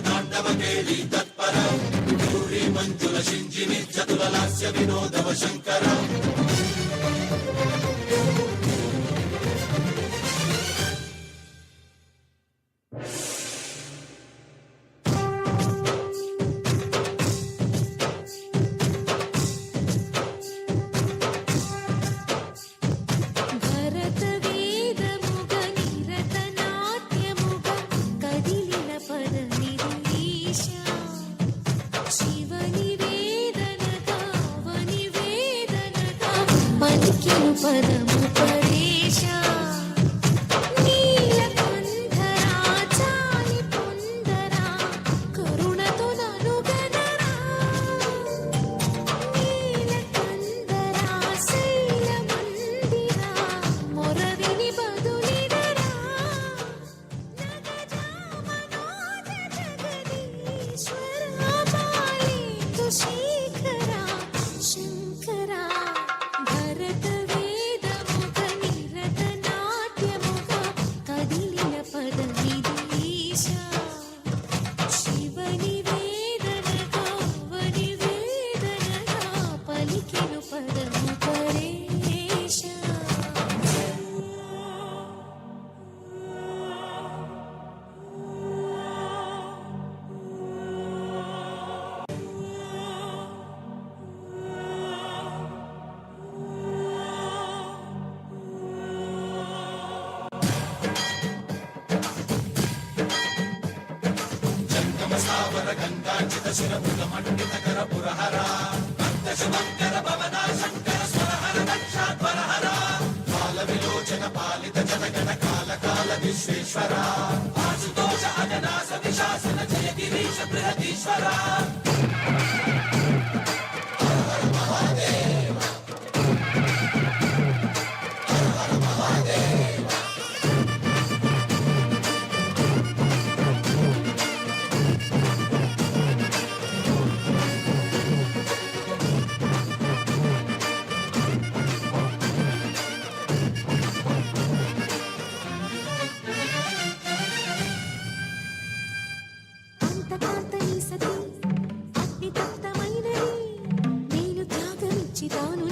తాండవ కేళి తత్పర పూరి మంజుల శింజిని చతుల లాస్య వినోదవ శంకర పదము పరేశ నీలకంఠరా చాలి పొందరా కరుణతో ననుగనరా నీలకంఠరా శైలమందిరా మొరవిని బదులిడరా నగజా మనోజ జగదీశ్వరా పాలితు శేఖరా శంకరా భరత గంగాచిత శిరముఖ మండిత కర పురహర పంకజమంకర భవన శంకర స్వరహర దక్షాధ్వరహర కాల విలోచన పాలిత జనగణ కాల కాల విశ్వేశ్వర ఆశుతోష అజనాశ విశాసన జయ గిరీశ బృహదీశ్వర నేను త్యాగమిచ్చి తాను